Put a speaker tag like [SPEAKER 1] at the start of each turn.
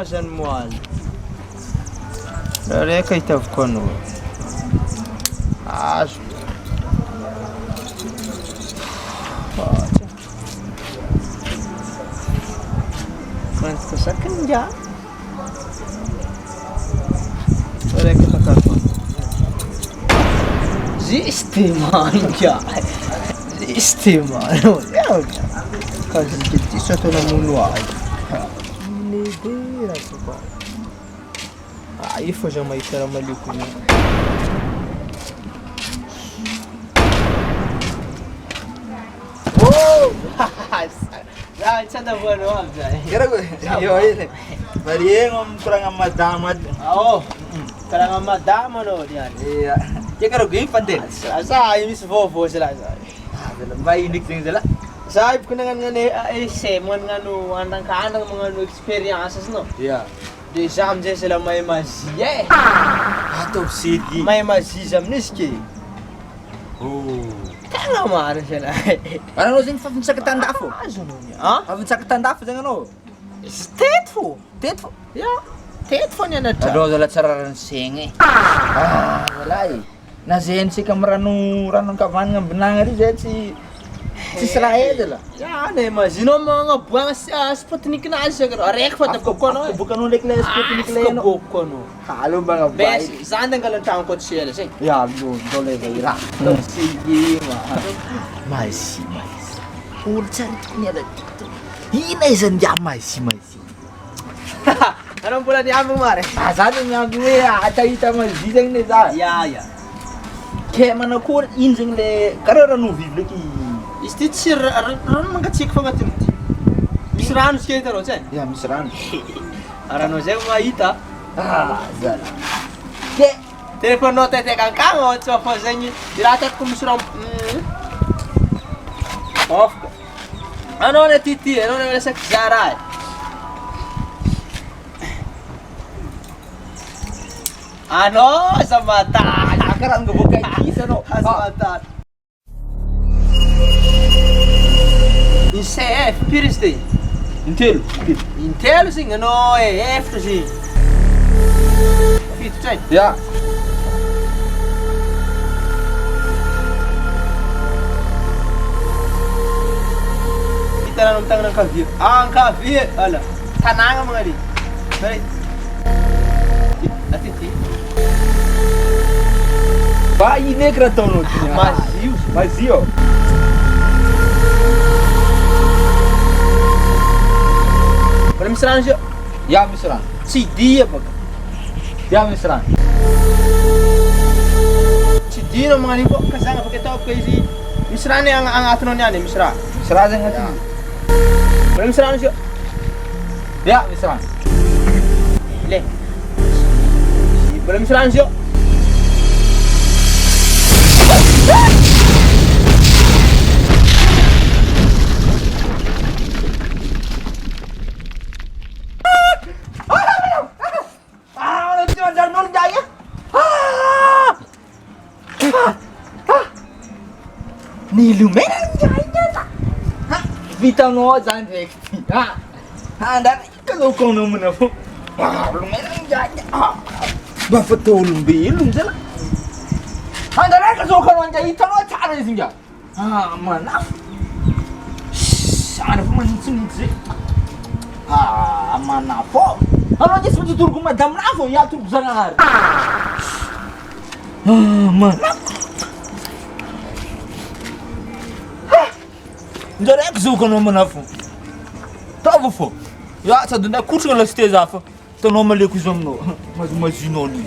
[SPEAKER 1] zany moaly. Rareka hitaviko anao. Azo. Quanto sakın ya? Rareka takarpan. Zistiman ya. Zistiman. Ya. Kasi kita satu namuno ay. Lidera ko. Aí foi já uma história maluca. Ay, sana bueno abja.
[SPEAKER 2] Kira ko, yo ini. Marieng kurang madamad.
[SPEAKER 1] Oo. Kurang madama no diyan.
[SPEAKER 2] Iya. Kira ko infante.
[SPEAKER 1] Asa ay mis vovo sila sa.
[SPEAKER 2] Dalam bayi indik sing sila.
[SPEAKER 1] Saib ko na nga ay semon nga no andang kanang mga no experiences no.
[SPEAKER 2] Iya.
[SPEAKER 1] Di jam je sila may mazie.
[SPEAKER 2] Atau city.
[SPEAKER 1] May mazizam niski.
[SPEAKER 2] Oh.
[SPEAKER 1] Kaya mara sila.
[SPEAKER 2] Parang no sing sa katandafo.
[SPEAKER 1] Aso no niya. Ha?
[SPEAKER 2] Avun sa katandafo jangan no.
[SPEAKER 1] Stetfo.
[SPEAKER 2] Tetfo.
[SPEAKER 1] Ya. Tetfo niya na ta.
[SPEAKER 2] Aduh, dalat sararan singe. Wala eh. Na zen si kamaranu ranong kaman nga benang ri zen si Israel dala.
[SPEAKER 1] Ya, na imagino mga buwang Sputnik na siya karo. Arek fa tapko ko no.
[SPEAKER 2] Bukan no lekle Sputnik le no.
[SPEAKER 1] Ko no.
[SPEAKER 2] Halo ba nga
[SPEAKER 1] Bes, saan ang kalantang ko siya say?
[SPEAKER 2] Ya, dole ba ira.
[SPEAKER 1] Sige ma.
[SPEAKER 2] Mas. Urchan niya da dito. Hinay san ya mas.
[SPEAKER 1] Anong pula niya mo mare?
[SPEAKER 2] Sabi nga gue ata mas didang ne za.
[SPEAKER 1] Ya.
[SPEAKER 2] Kaya man ako injing le karara no vible ki.
[SPEAKER 1] Istit sir ran mga chik fa ngatin. Misran siya taro chay.
[SPEAKER 2] Ya misran.
[SPEAKER 1] Arano siya maita.
[SPEAKER 2] Zara. Ke
[SPEAKER 1] Telepon no tete kang kango so fa zenyi. Diratat ko misran. Off. Ano na titi, ano na sa Zara. Ano sa mata?
[SPEAKER 2] akaran go bukai isa no.
[SPEAKER 1] Sa mata. ICF, piriste. Intel sing ano F to si. Fit check.
[SPEAKER 2] Ya.
[SPEAKER 1] Kita nang tang ng kavir. Ang kavir, ala. Tananga mga di. Dali. Atiti.
[SPEAKER 2] Bayi negra tono. Mazio.
[SPEAKER 1] Kalau misalnya siya,
[SPEAKER 2] Ya misran.
[SPEAKER 1] si dia pag.
[SPEAKER 2] Ya misran.
[SPEAKER 1] Si dia no mga nipo kasanga pagkatao kay si misra ni ang atonon niya ni misra.
[SPEAKER 2] Misran nga ti.
[SPEAKER 1] Kalau misalnya siya,
[SPEAKER 2] Ya misran.
[SPEAKER 1] le. Kalau misalnya siya,
[SPEAKER 2] Nilumeran jaya ta. Vita no jan rekti. Andar kalau kau no menafu. Lumeran jaya. Ba fatolum bilum jala. Andar kalau kau no jaya ta no cara singa. Manaf. Ana man sinzi. Manafo. Ano jes betul kuma dam nafo ya tu zangar. Manaf. Direct zo kan om na fu. Tava fu. Ja, sa dunda kurso la steza fu. To no male ku zomno. Mas no ni.